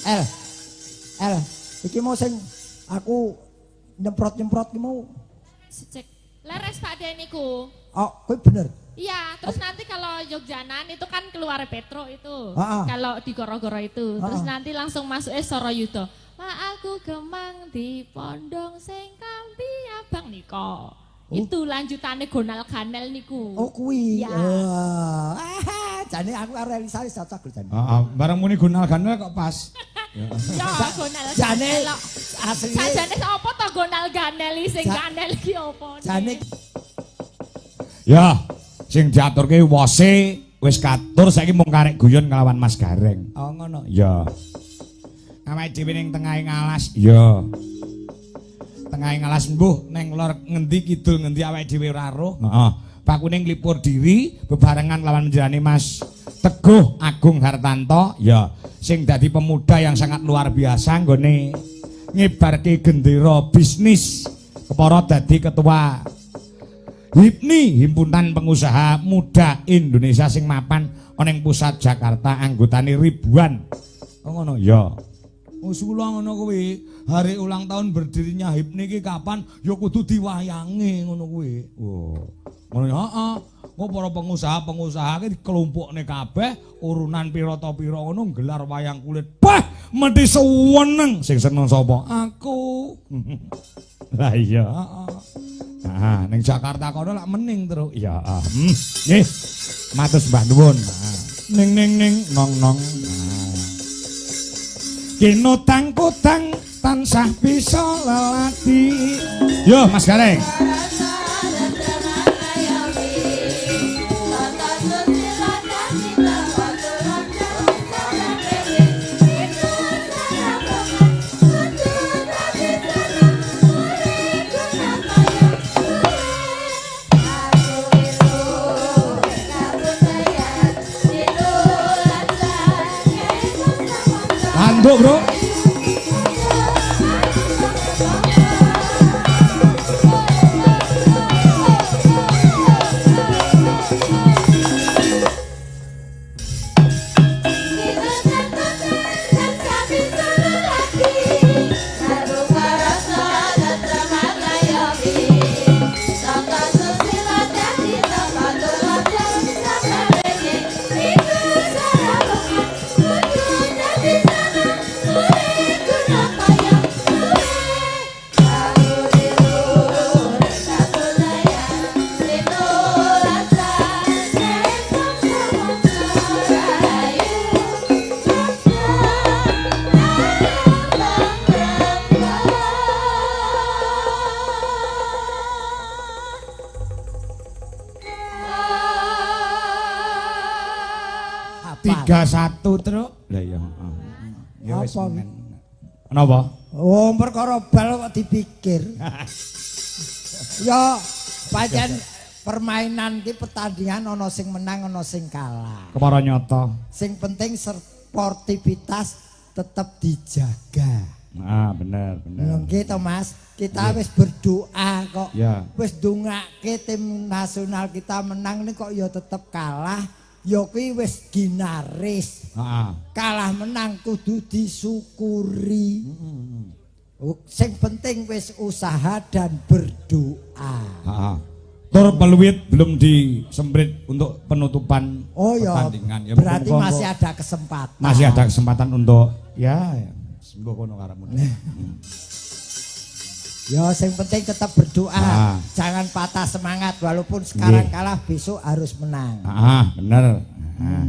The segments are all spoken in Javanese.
El. El, iki mau sing aku nyemprot-nyemprot ki mau. Cek. Leres Pak Den niku. Oh, kuwi bener. Iya, terus nanti kalau Jogjanan itu kan keluar Petro itu. Ah. Kalau di Goro-Goro itu. Terus nanti langsung masuk Soroyudo. Ma aku gemang di pondong sing kampi abang niko. Itu lanjutannya Gonal Ganel niku. Oh kuwi. Ya. Jane aku karo Elisa wis cocok lho jane. Heeh, bareng muni Gonal Ganel kok pas. Ya Gonal Jane Ganel. asline Sajane apa to Gonal Ganel sing Ganel iki apa? Jane Ya, sing diaturke wose wis katur saiki mung karek guyon nglawan Mas Gareng. oh ngono. Ya. Awake dhewe ning tengahing alas. Ya. Tengahing alas mbuh ning lor ngendi kidul ngendi awake dhewe ora roh. Heeh. Pakune nglipur diri bebarengan lawan menjerane Mas Teguh Agung Hartanto. Ya, sing dadi pemuda yang sangat luar biasa nggone ngibarke gendera bisnis. Kepara dadi ketua HIPNI, Himpunan Pengusaha Muda Indonesia sing mapan ana ing pusat Jakarta, anggotane ribuan. Oh ngono ya. Wis kula ngono kuwi, hari ulang tahun berdirinya HIPNI iki kapan ya kudu diwayangi ngono kuwi. Oh. Ngono ya, heeh. Kok para pengusaha-pengusaha iki dikelompokne kabeh urunan pira ta pira ngono gelar wayang kulit. Bah, mesti seneng. Sing seneng sapa? Aku. Lah iya, heeh. Nah, ning Jakarta kono lak mening terus. Ya, nggih. Matur Mbah nuwun. Ning nong. Kinutang kutang tansah bisa lelati. Yo Mas Gareng. Landuk, Bro. Satu truk. Lah iya, heeh. Ya wis men. Napa? Oh, perkara bal kok dipikir. Ya, pancen permainan ki pertandingan ana sing menang ana sing kalah. Kepara nyata. Sing penting sportivitas tetap dijaga. Ah, bener. Nggih to Mas, kita wis berdoa kok. Ya. Wis ndongake tim nasional kita menang nih kok ya tetep kalah. Ya kuwi wis ginaris. Heeh. Kalah menang kudu disyukuri. Sing penting wis usaha dan berdoa. Heeh. Tur peluit belum disemprit untuk penutupan pertandingan. Ya, berarti masih ada kesempatan. Masih ada kesempatan untuk ya sembuh kono karamu. Ya, yang penting tetap berdoa. Jangan patah semangat walaupun sekarang kalah besok harus menang. Bener.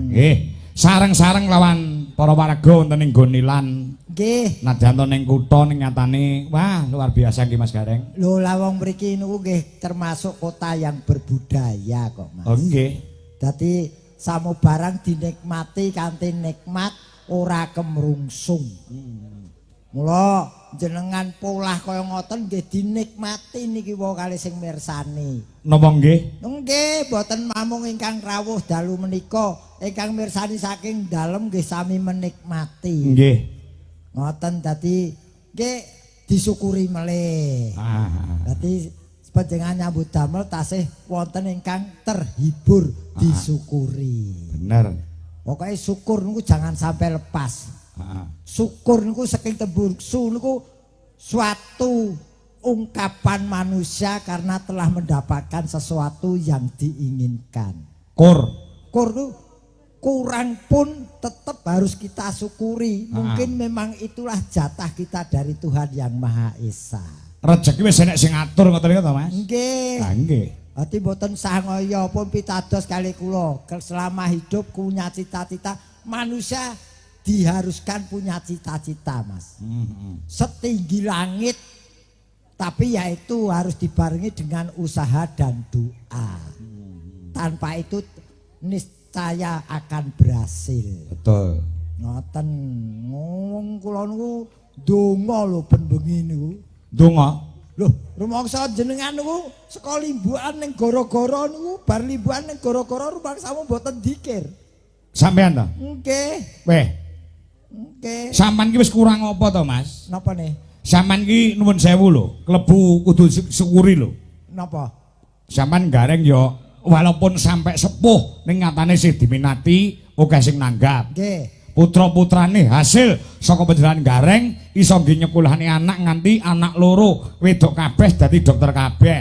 Nggih. Sareng-sareng lawan para warga wonten ing Gonilan. Nggih. Nadyan ning kutha ning nyatane wah luar biasa nggih Mas Gareng. Lho lah wong mriki niku nggih termasuk kota yang berbudaya kok Mas. Oh nggih. Dadi samubarang dinikmati kanthi nikmat ora kemrungsung. Mula jenengan polah kaya ngoten nggih dinikmati niki wae kali sing mirsani. Napa nggih? Nggih, boten mamung ingkang rawuh dalu menika, ingkang mirsani saking dalem nggih sami menikmati. Nggih. Ngoten dadi nggih disyukuri melih. Dadi panjenengan nyambut damel tasih wonten ingkang terhibur disyukuri. Bener. Pokoke syukur niku jangan sampai lepas. syukur niku saking tembungsu niku suatu ungkapan manusia karena telah mendapatkan sesuatu yang diinginkan. Kur itu kurang pun tetap harus kita syukuri. Mungkin memang itulah jatah kita dari Tuhan yang Maha Esa. Rezeki wis enek sing ngatur ngoten niku to, Mas? Nggih. Lah nggih. Ati mboten sangaya pun pitados kali kula. Selama hidup punya cita-cita, manusia diharuskan punya cita-cita, Mas. Setinggi langit, tapi yaitu harus dibarengi dengan usaha dan doa. Tanpa itu niscaya akan berhasil. Betul. Ngoten ngomong kula niku donga lho ben bengi niku. Donga. Loh, rumangsa jenengan niku saka limbukan ning gara-gara niku bar limbukan ning gara-gara rumangsamu mboten dikir. Sampean to? Nggih. Weh. Nggih. Sampean ki wis kurang apa to, Mas? Napa nih? Sampean ki nuwun sewu lho, klebu kudu syukuri lho. Napa? Sampean gareng yo walaupun sampai sepuh ning nyatane sing diminati akeh sing nanggap. Nggih. Putra-putrane hasil saka panjenengan gareng iso nggih nyekolahane anak nganti anak loro wedok kabeh dadi dokter kabeh.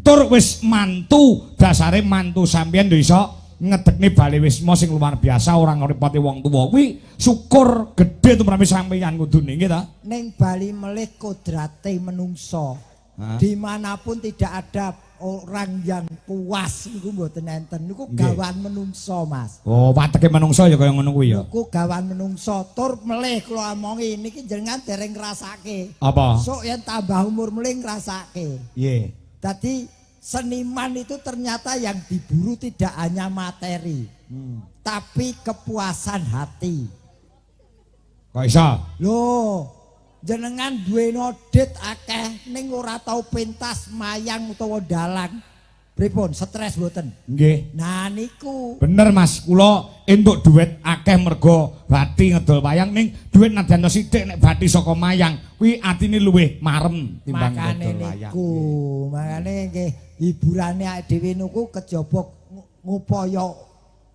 Tur wis mantu, dasare mantu sampeyan yo iso ngedekne bale wisma sing luar biasa ora ngrepoti wong tuwa. Kuwi syukur gedhe tumrap sampeyan kudune nggih ta? Ning bali melih kodrate menungso. Dimanapun tidak ada orang yang puas niku mboten enten. Niku gawan menungso, Mas. Oh, wateke menungso ya kaya ngono kuwi ya. Niku gawan menungso. Tur melih kula omongi niki jenengan dereng ngrasake. Apa? Sok yen tambah umur melih ngrasake. Nggih. Dadi seniman itu ternyata yang diburu tidak hanya materi, tapi kepuasan hati. Kok iso? Loh, jenengan duwe nodit akeh ning ora tau pentas mayang utawa dalang. Pripun, stres mboten? Nggih. Nah niku. Bener Mas, kula entuk duit akeh mergo bathi ngedol wayang ning duit nadyan sithik nek bathi saka mayang kuwi atine luwih marem timbang ngedol wayang. Makane nggih hiburane awake dhewe niku kejaba ngupaya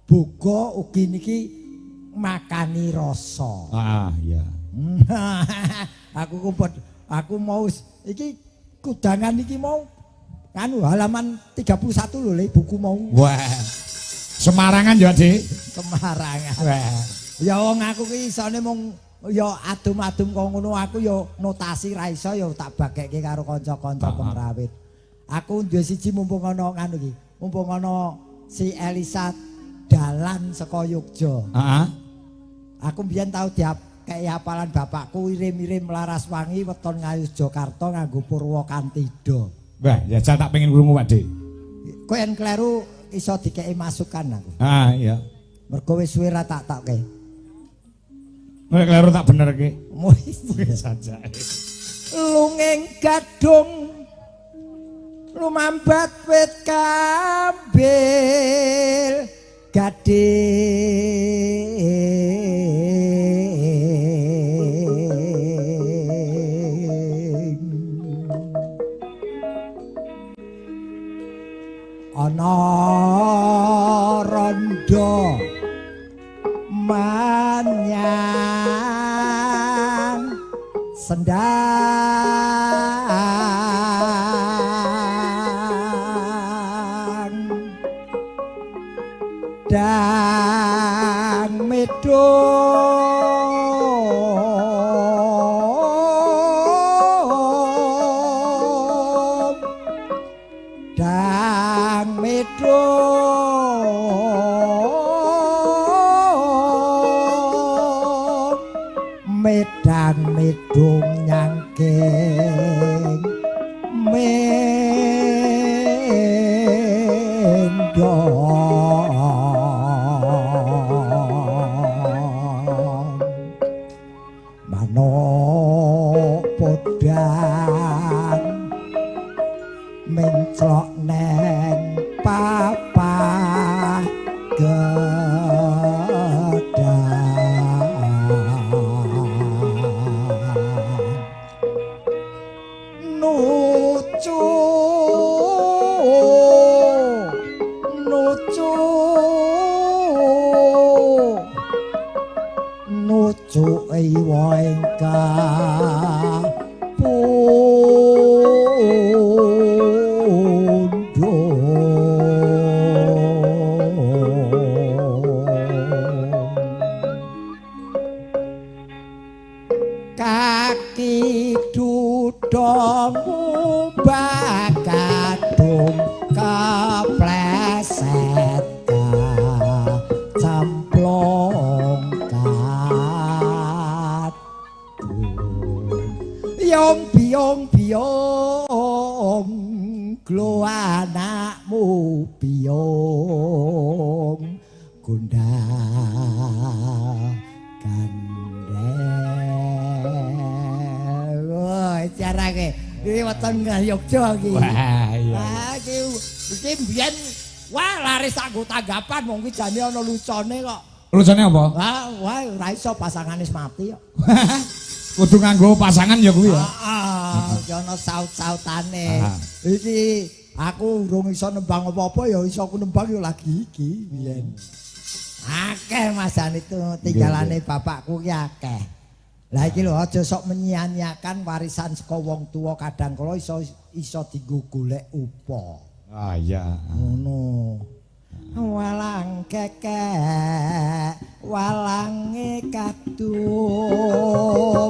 boga ugi niki makani rasa. Ah, iya. Aku mau iki kudangan iki mau anu halaman 31 lho le buku mau. Wah. Semarangan ya, Dik. Semarangan. Wah. Ya wong aku ki isane mung ya adum-adum kok ngono aku ya notasi ra iso ya tak bagekke karo kanca-kanca pengrawit. Aku duwe siji mumpung ana anu iki. Mumpung ana si Elisa dalan saka Yogya. Heeh. Aku mbiyen tau diapkei hafalan bapakku irim-irim Laraswangi weton Ngayus Jakarta nganggo Purwakantida. Wah, ya tak pengen krungu Pak Dik. Kowe yen kleru iso dikei masukan aku. Ah, iya. Mergo wis suwe ra tak tokke. Nek kleru tak benerke. Wis saja. Lunging gadung lumambat wit kambil ana rondo manyang sendang dang medhom dang medhom medang medhom nyangking mendong manuk podang menclok neng papa gedang nucu nucu nucu iwa ingkang kaki dudong bakadung kepleset camplong kadung yong biong glo anakmu biong gondang kandel woi carake iki weteng Yogya iki wah iya iki mbiyen wah laris anggo tanggapan mung ki jane ana lucone kok lucone apa wah ora iso pasangane mati kok kudu nganggo pasangan ya kuwi ya iki ana saut-sautane iki aku urung iso nembang apa-apa ya iso aku nembang ya lagi iki biyen akeh masane itu tinggalane bapakku ki akeh lah iki lho aja sok menyia-nyiakan warisan saka wong tuwa kadang kala iso dienggo golek upa ah iya ngono walang kekek walange kadung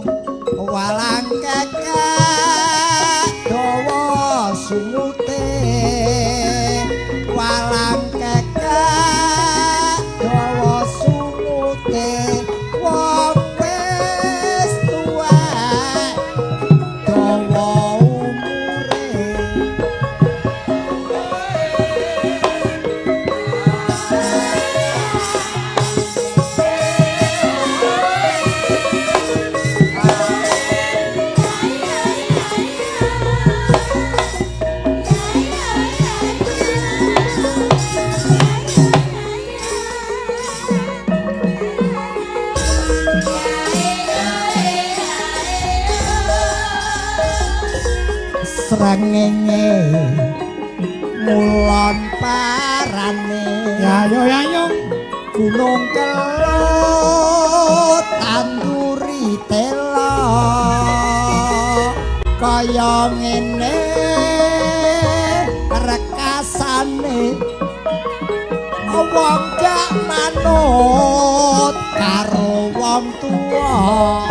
walang kekek dawa sumute walang kekek dawa sumute wong wis tuwek dawa umure srengenge mulon parane yayo yayo gunung kelut tanduri tela kaya ngene rekasane wong gak manut karo wong tuwa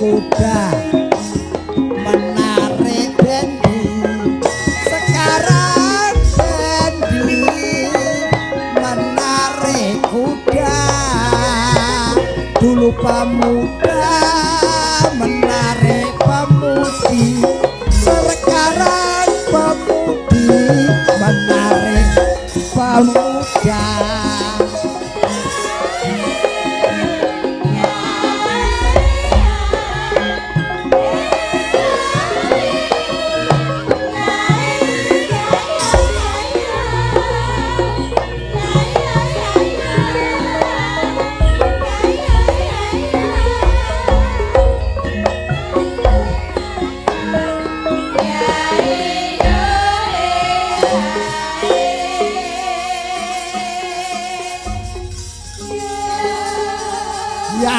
kuda menarik bendi sekarang bendi menarik kuda dulu pemuda menarik pemudi sekarang pemudi menarik pemuda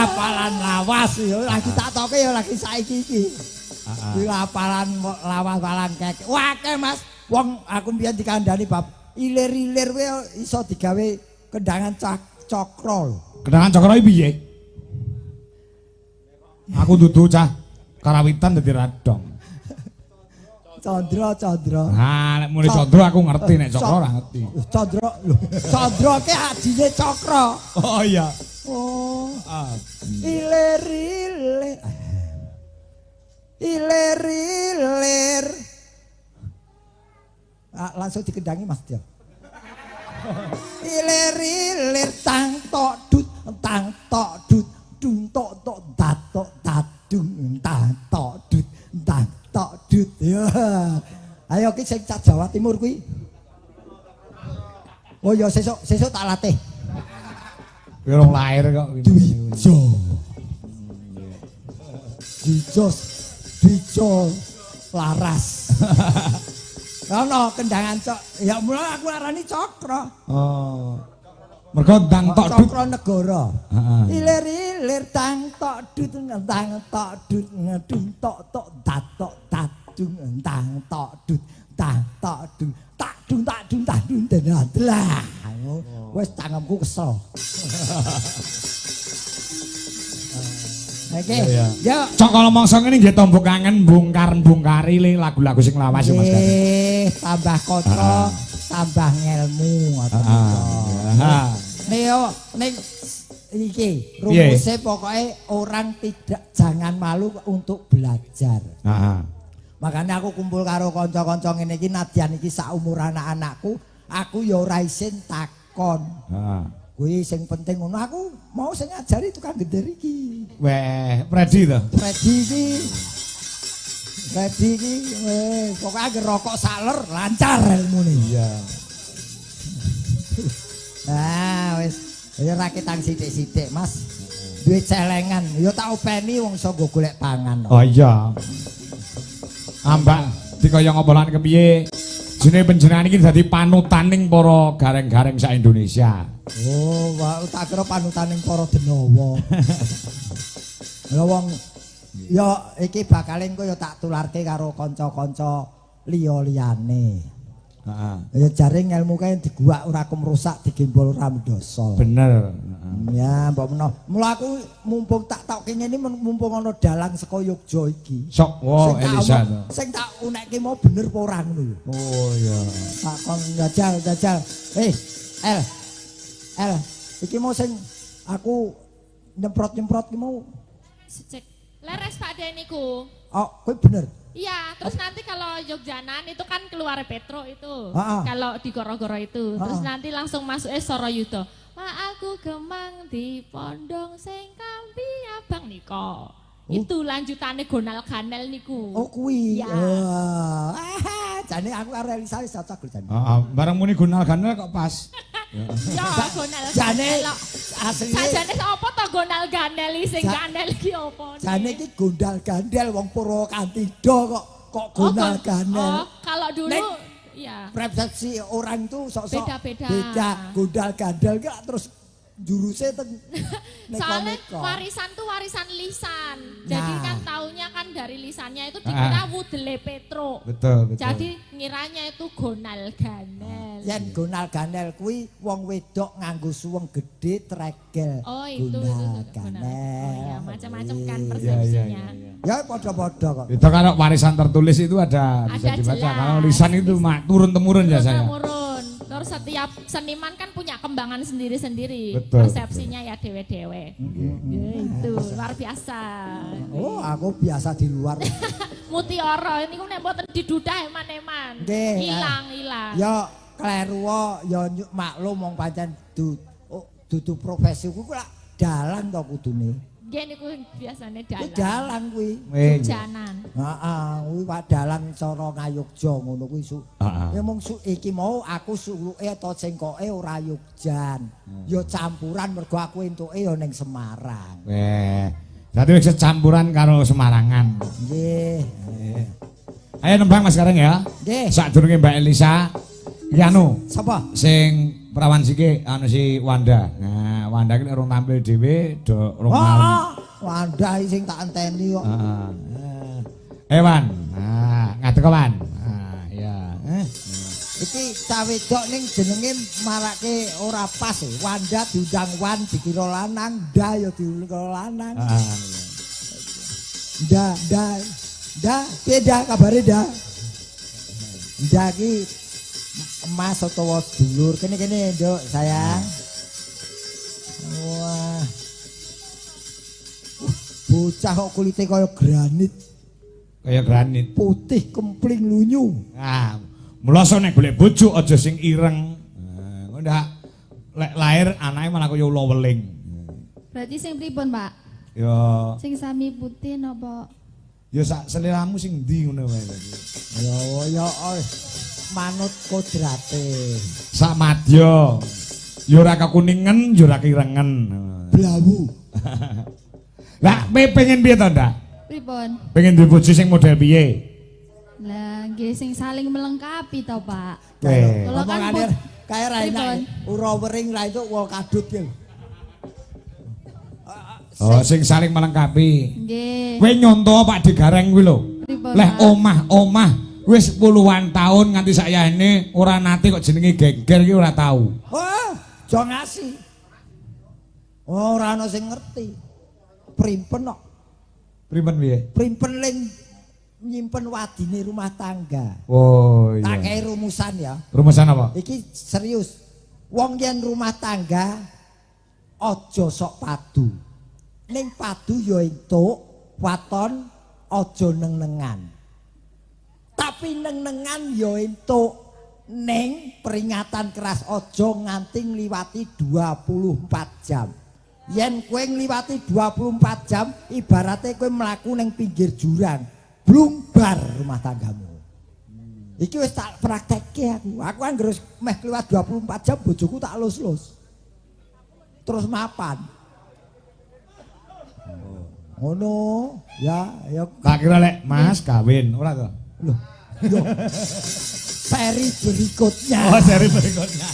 apalan lawas ya lagi tak toke ya lagi saiki iki. Iki apalan lawas walang kek. Wah akeh Mas. Wong aku mbiyen dikandani bab ilir-ilir kuwi iso digawe kendangan cakra lho. Kendangan cakra iki piye? Aku dudu cah karawitan dadi radong. Candra. Ah nek muni Candra aku ngerti nek cakra ora ngerti. Candra lho. Candra ki adine cakra. Oh iya. Oh. Ilir-ilir. Ilir-ilir. Langsung dikendangi Mas Dio. Ilir-ilir tang tok dut dung tok datok dadung tang tok dut. Ya. Ayo ki sing cah Jawa Timur kuwi. Oh ya sesuk tak latih. Kuwi rong lahir kok. Dijo. Dijo laras. Ono kendangan cok. Ya mula aku arani cokro. Oh. Mergo ndang tok dut cokro negara. Heeh. Ilir-ilir tang tok dut tang tok dut ngedung tok dat tok dung tang tok dut tang tok dung tak dung lah. Wis tangemku kesel. Oke. Yo. Cok kalau mongso ngene nggih tombok kangen bongkar-bongkari lagu-lagu sing lawas ya Mas Kari. Tambah kotro, tambah ngelmu ngoten Neo ning iki rumusé pokoke orang jangan malu untuk belajar. Makanya aku kumpul karo kanca-kanca ngene iki nadyan iki saumur anak-anakku, aku ya ora isin takon. Kuwi sing penting ngono aku mau sing ngajari tukang gender iki. Weh, Freddy to. Freddy iki pokoke anggere rokok saler lancar ilmune. Iya. Wis ya raketang sithik-sithik Mas. Duwe celengan, ya tak openi wong iso golek pangan. Oh iya. Ambak dikaya ngopolan kepiye? Jenenge panjenengan iki dadi panutaning para gareng-gareng sak Indonesia. Oh, tak kira panutaning para denawa. Ya wong ya iki bakal engko ya tak tularke karo kanca-kanca liya-liyane. Heeh. Ya jare ngelmu kae diguak ora kemrusak digembol ora mendosa. Bener. Ya, mbok menawa. Mula aku mumpung tak takke ngene mumpung ana dalang saka Yogya iki. Sok Elisa to. Sing tak unekke mau bener apa ora ngono lho. Oh iya. Takon jajal. El. Iki mau sing aku nyemprot-nyemprot ki mau. Cek. Leres Pak Den niku. Oh, kuwi bener. Iya, terus nanti kalau Jogjanan itu kan keluar Petro itu. Ha-ha. Kalau di Goro-Goro itu. Ha-ha. Terus nanti langsung masuk Sorayuda. Ma aku gemang di pondong sing kampi abang niko. Itu lanjutannya Gonal Ganel niku. Oh kuwi. Ya. Jane aku karo Elisa wis cocok lho jane. Heeh, bareng muni Gonal Ganel kok pas. Ya Gonal Jane Ganel. asline Sajane apa to Gonal Ganel sing Ganel iki apa? jane iki gondal gandel wong Purwokantida kok gondal gandel. Oh, kalau dulu iya. Persepsi orang tuh sok-sok Beda-beda. beda gondal gandel gak terus juruse teng Soalnya neko-neko. warisan tuh warisan lisan. Nah. Jadi kan taunya kan dari lisannya itu dikira wudele Petro. Betul. Jadi ngiranya itu Gonal Ganel. Yen gondal gandel kuwi wong wedok nganggo suweng gedhe tregel. Oh itu gondal Gonal. gandel. Oh ya macam-macam kan persepsinya. Ya padha-padha kok. Itu kalau warisan tertulis itu ada bisa Ada dibaca. jelas. Kalau lisan itu turun temurun ya saya. Turun. Terus setiap seniman kan punya kembangan sendiri-sendiri. Betul. Persepsinya ya dewe-dewe. Ya, itu luar biasa. Oh, aku biasa di luar. Mutiara ini nek mboten didudah eman-eman. Nggih. Hilang. Ya kleru ya maklum wong pancen dudu profesi ku lak dalan to kudune. Nggih niku biasane Kuwi dalan. dalan kuwi. Janan. Heeh, kuwi Pak dalan cara ngayogja ngono kuwi su. Heeh. Ya mung iki mau aku suluke atau cengkoke ora Yogjan. Ya campuran mergo aku entuke ya ning Semarang. Weh. Dadi wis campuran karo Semarangan. Nggih. Ayo nembang Mas Kareng ya. Nggih. Sadurunge Mbak Elisa, iki anu Sapa? sing perawan siki anu si Wanda. Nah, Wanda ki urung tampil dhewe do rong malam. Wanda sing tak enteni kok. Heeh. Wan. Nah, ngadeg Wan. Nah, iya. Iki cah wedok ning jenenge marake ora pas e. Wanda diundang Wan dikira lanang, nda ya dikira lanang. Nda, beda kabare nda. Nda ki emas utawa sedulur. Kene-kene, Nduk, sayang. Wah. Bocah kok kulite kaya granit, Kaya granit. putih kempling lunyu. Nah, mulasa nek golek bojo aja sing ireng. Nah, ndak lek lahir anake malah kaya ula weling. Berarti sing pripun, Pak? Ya, Sing sami putih napa? ya sak seliramu sing ndi ngono wae. Ya manut kodrate. Sak madya. Ya ora kekuningen, ya ora kirengen. Blawu. Lah, pengen piye to, Ndak? Pripun? Pengen duwe bojo sing model piye? Lah nggih sing saling melengkapi to, Pak. Kalau kan kaya ra enak. Ura wering ra itu wong kadut ya. Oh, sing saling melengkapi. Nggih. Kowe nyonto Pak Digareng kuwi lho. Pripun, Leh Pak? omah wis puluhan tahun nganti sakjane ora nate kok jenenge geger iki ora tau. Oh, aja ngasih. Oh, ora ana sing ngerti. Primpen kok. Primen piye? Primpen ling nyimpen wadine rumah tangga. Oh Tak iya. kei rumusan ya. Rumusan apa? Iki serius. Wong yen rumah tangga aja sok padu. Ning padu ya entuk, waton aja neng-nengan. Tapi neng-nengan ya entuk. Ning peringatan keras aja nganti ngliwati 24 jam. Yen kowe ngliwati 24 jam ibaratnya kowe mlaku ning pinggir jurang, blumbar rumah tanggamu. Iki wis tak praktekke aku. Aku kan terus meh kliwat 24 jam bojoku tak lus-lus. Terus mapan. Ngono, ya. Tak kira lek Mas kawin, ora to? Loh. Yo. Seri berikutnya. Oh, seri berikutnya.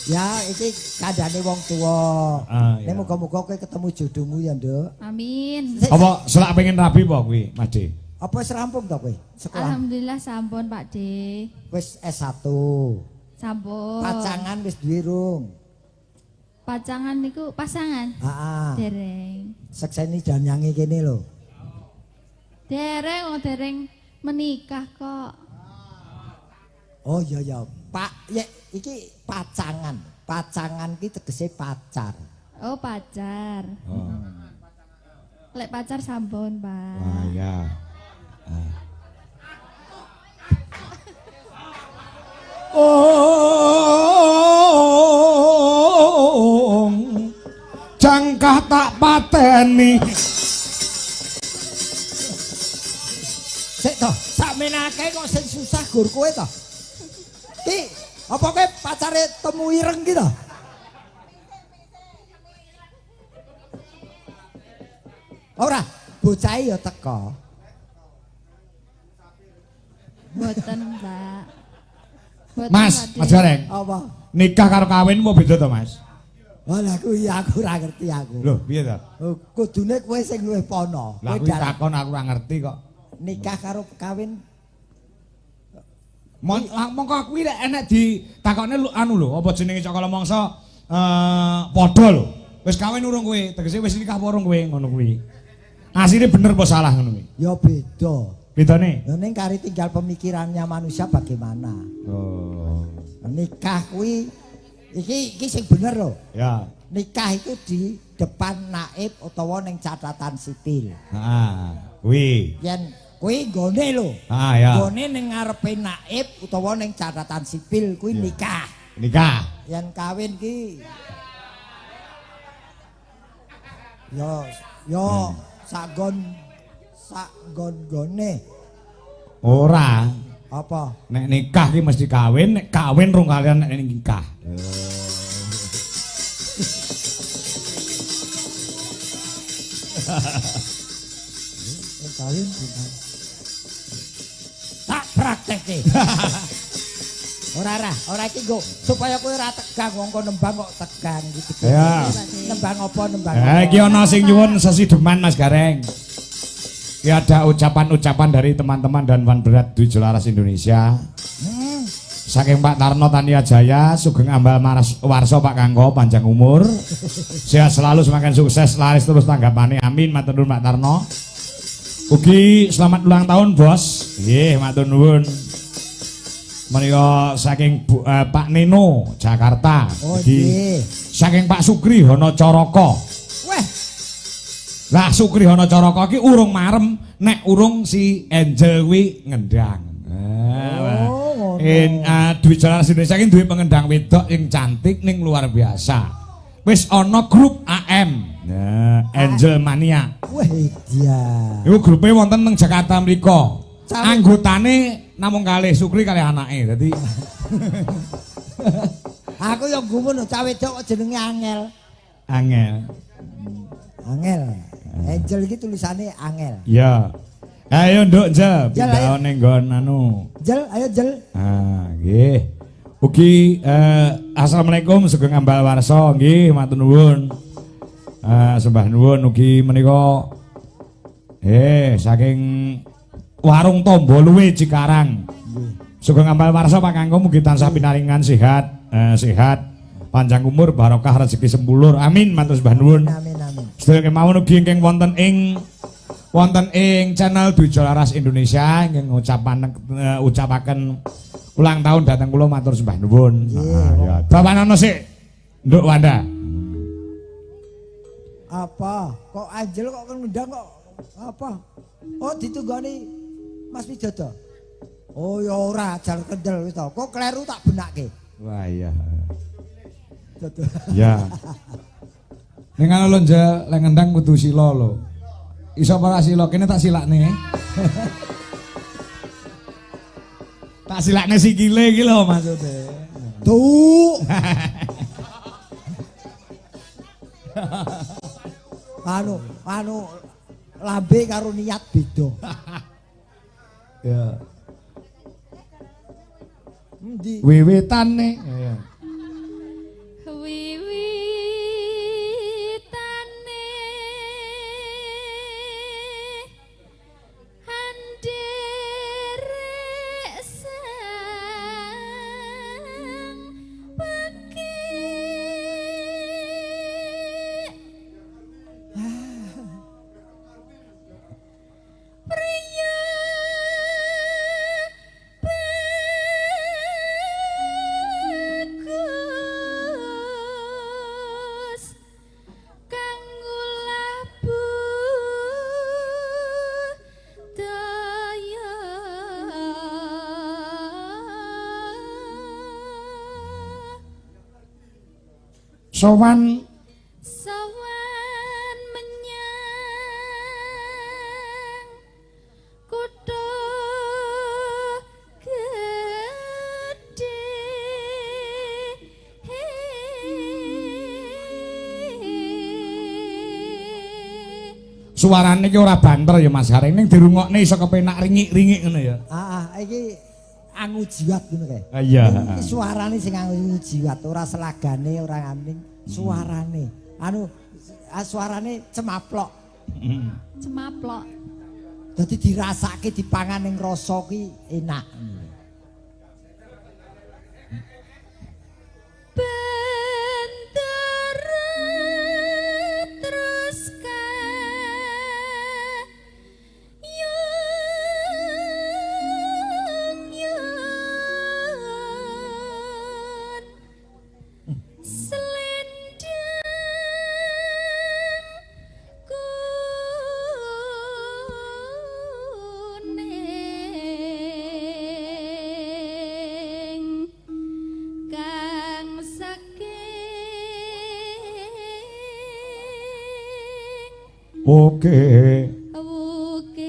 Ya, iki kandhane wong tuwa. Iya. Nek muga-muga kowe ketemu jodohmu ya, Nduk. Amin. Apa selak pengen rabi apa kuwi, Mas De? Apa wis rampung to kowe? Sekolah. Alhamdulillah sampun, Pak D. Wis S1. Sampun. Pacangan wis duwe rung. Pacangan niku pasangan. Heeh. Dereng. Sekseni dan nyanyi kene lho. Dereng menikah kok. Oh iya ya, Pak, ya iki pacangan. Pacangan ki tegese pacar. Oh, pacar. Oh. Lek pacar sampun, Pak. Wah, ya. Oh, jangkah tak pateni. Sik to, sakmenake kok sing susah gur kowe to. Ki, apa kowe pacare temu ireng ki to? Ora, bocah ya teko. Boten, Pak. Boten, Mas, Pak D. Mas Gareng, Apa? nikah karo kawin mau beda to, Mas? Walah kuwi aku ora ngerti aku. Loh, piye to? Oh, kudune kowe sing luwih pono. Lah Kowe kuwi dalam takon aku ora ngerti kok. nikah karo kawin Mongko kuwi lek enek ditakokne anu lho, apa jenenge cakala mangsa padha lho. Wis kawin urung kowe, tegese wis nikah apa urung kowe ngono kuwi. Asline bener apa salah ngono kuwi? ya beda. Bedane? Lah ning kari tinggal pemikirannya manusia bagaimana. Oh. Nikah kuwi iki sing bener lho. Ya. Nikah itu di depan naib utawa ning catatan sipil. Heeh. Kuwi. Yen kuwi nggone lho. Ah ya. Nggone ning ngarepe naib utawa ning catatan sipil kuwi nikah. Nikah. Yen kawin ki yo sakgon-gone. Ora. Apa? Nek nikah ki mesti kawin, nek kawin rung kalian nek nikah. Kawin bukan. Tak praktekke. Ora iki nggo supaya kowe ora tegang wong kok nembang kok tegang gitu. Ya. Nembang apa nembang Iki ana sing nyuwun sesideman Mas Gareng. Ki ada ucapan-ucapan dari teman-teman dan fan berat di Jelaras Indonesia. Saking Pak Tarno Tania Jaya, Sugeng Ambal Warso Pak Kangko panjang umur. Sehat selalu semakin sukses laris terus tanggapane. Amin matur nuwun Pak Tarno. Ugi selamat ulang tahun Bos. Nggih matur nuwun. Menika saking Pak Nino Jakarta. Oh Ugi nggih. saking Pak Sukri Hono Coroko. Weh, Lah Sukri Hono Coroko ki urung marem nek urung si Angel kuwi ngendang. ngono. Dwi Jelaras Indonesia ki duwe pengendang wedok yang cantik ning luar biasa. Wis ana grup AM. Nah, Angel Mania. Weh dia. Iku grupe wonten teng Jakarta mriku. Anggotane namung kalih Sukri kalih anake. Dadi aku ya gumun cah wedok kok jenenge Angel. Angel. Angel. Angel iki tulisane Angel. Ya. Ayo nduk Jel, Jel, pindah ayo. ning nggon anu. Jel, ayo Jel. Ah, nggih. Ugi assalamualaikum sugeng ambal warsa nggih matur nuwun. Sembah nuwun ugi menika saking warung Tombo Luwe Cikarang. Sugeng ambal warsa pakanggo mugi tansah pinaringan sehat, sehat, panjang umur, barokah rezeki sempulur. Amin matur sembah nuwun. Amin amin. Sedherek kemawon ugi ingkang wonten ing channel Dwija Laras Indonesia ingkang ucapaken ulang tahun datang kula matur sembah nuwun. Ya, Bapak Nono sik. Nduk Wanda. Apa? Kok Angel kok ngundang kok apa? Oh ditunggoni Mas Widodo. Oh ya ora jar kendel wis to. Kok kleru tak benake. Wah iya. Dodo. Ya. Ning ana lho Njel, lek ngendang kudu sila lho. Iso ora sila kene tak silakne. Tak silakne sikile iki lho maksude. Tuh. anu lambe karo niat beda. Ya. Endi? Wiwitane. Ya. Wiwitane anderek sang pekik priya bagus kanggo labu daya Sowan sawan menyang kutha gedhe suarane iki ora banter ya Mas Haring ning dirungokne iso kepenak ringik-ringik ngono ya. Iki angu jiwat ngono kae. Iya. Iki suarane sing angu jiwat, ora selagane, ora aning, suarane. Suarane cemaplok. Cemaplok. Dadi dirasake dipangan ning rasa ki enak. Bendera terus kayang-yang selendang kuning kang saking Oke. wukir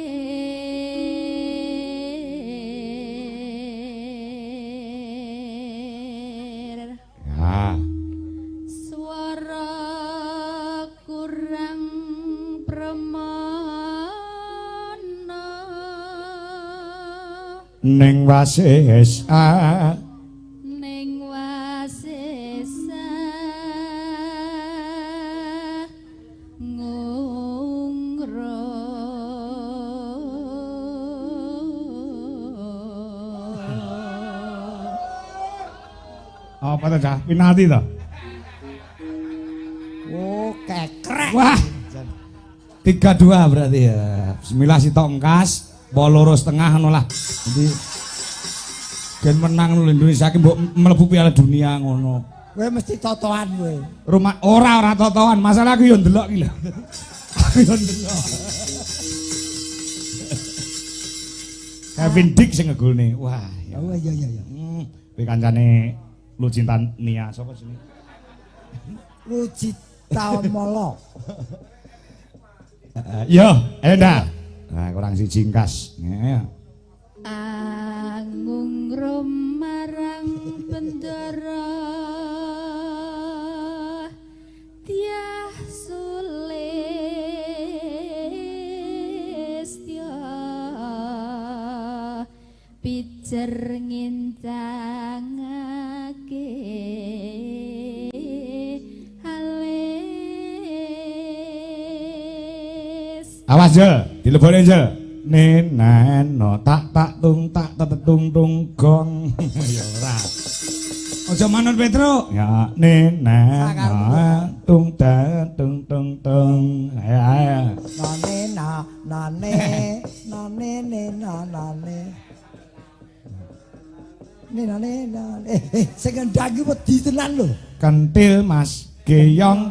Ya. swara kurang premana Ning wasis ning wasesa ngungro apa to Cah? Penalti to? Oh, kekrek. Wah. 3-2 berarti ya. Bismillah sitok engkas, loro setengah ngono lah. Jadi gen menang lho Indonesia ki mbok mlebu Piala Dunia ngono. Kowe mesti totoan kowe. Rumah ora totoan, masalah aku yo ndelok ki lho. Aku yo ndelok. Kevin Dick sing ngegolne. Wah, ya. Oh iya iya iya. Kuwi kancane Lucinta Nia sapa sini? Lucita Molo. Yo, ayo ndak. Nah, kurang siji ngkas. Ya. krum marang bendara tiah sulistya pijer ngincangake halis awas Jel dilebone Jel neneno tak tung tak tung gong ya ora aja manut Petro ya neneno tung ya nane sing ngendhangi wedi tenan lho kentil Mas Geyong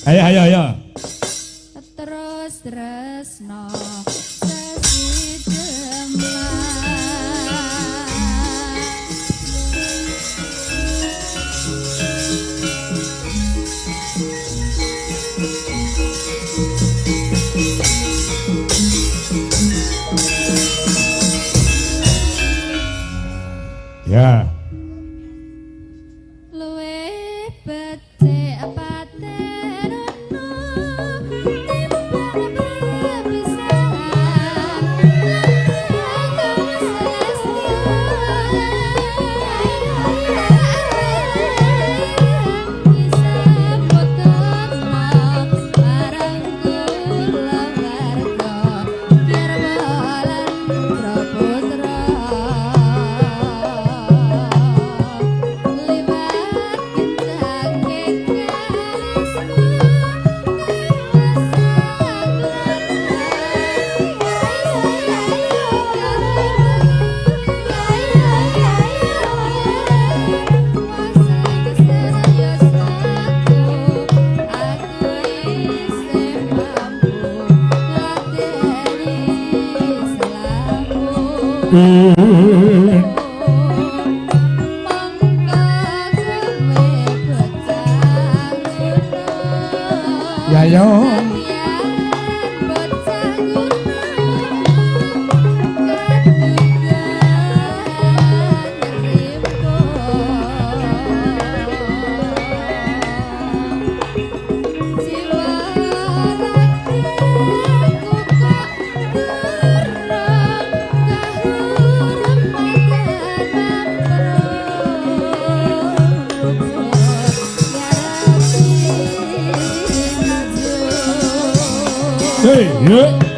ayo terus tresno sesi demam ya luwe becik paterono timbang bisa ya yo hey yeah.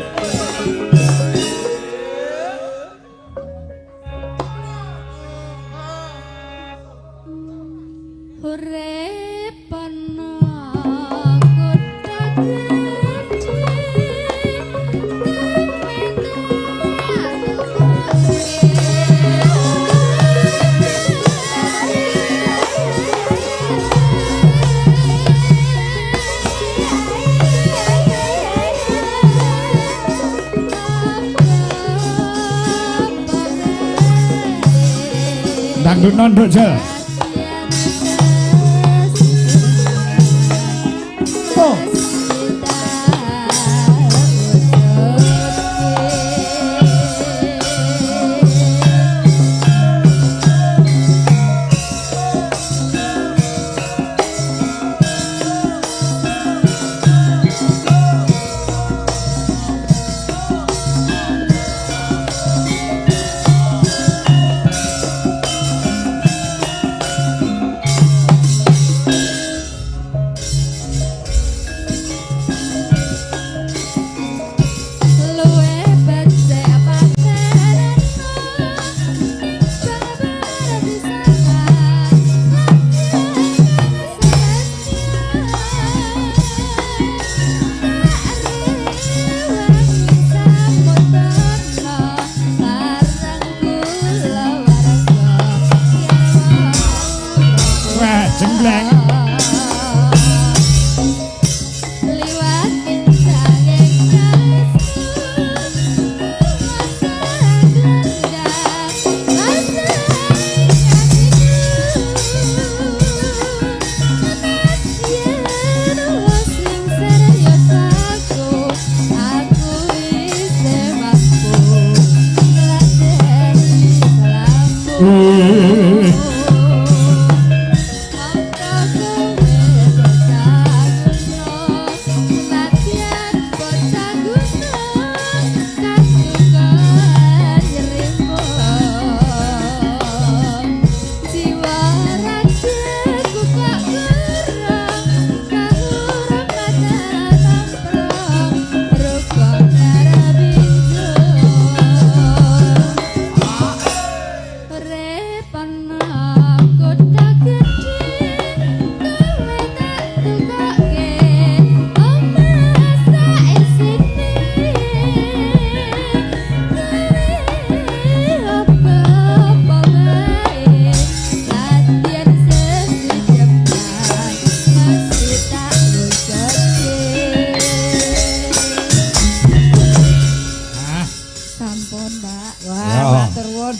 Dangdut nondok Jel oh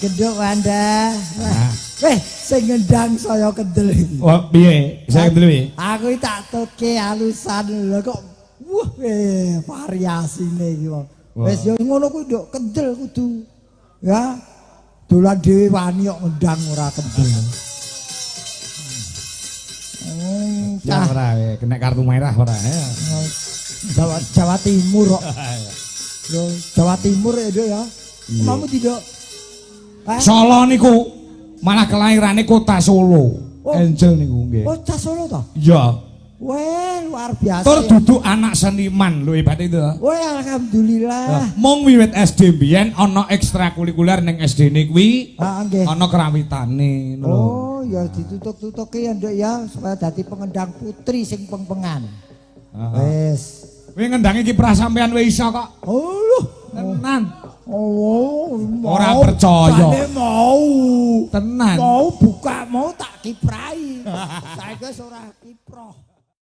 Genduk Wanda. Sing ngendang saya kendel iki. Oh, piye? Saya kendel piye? Aku tak toke halusan lho kok. Wah, variasine iki wong. Wis yo ngono kuwi nduk kendel kudu. Ya. Dolan dhewe wani kok ngendang ora kendel. Ya ora kena kartu merah ora ya. Jawa Timur kok. Yo Jawa Timur ya, Dok ya. Kamu tidak Solo niku malah kelahirane kota Solo. Angel niku nggih. Oh, cah Solo to? Iya. Weh, luar biasa. Tur duduk anak seniman lho hebat itu. Weh, alhamdulillah. Mung wiwit SD mbiyen ana ekstrakurikuler ning SD-ne kuwi. Heeh, nggih. Ana kerawitane lho. Oh, ya ditutuk-tutuke ya, Nduk ya, supaya dadi pengendang putri sing peng-pengan. Wes. Kowe ngendangi kiprah sampean wis iso kok. Oh, tenan. Oh, ora percaya. Mau. Tenan. Mau buka mau tak kiprahi. Saiki wis ora kiprah.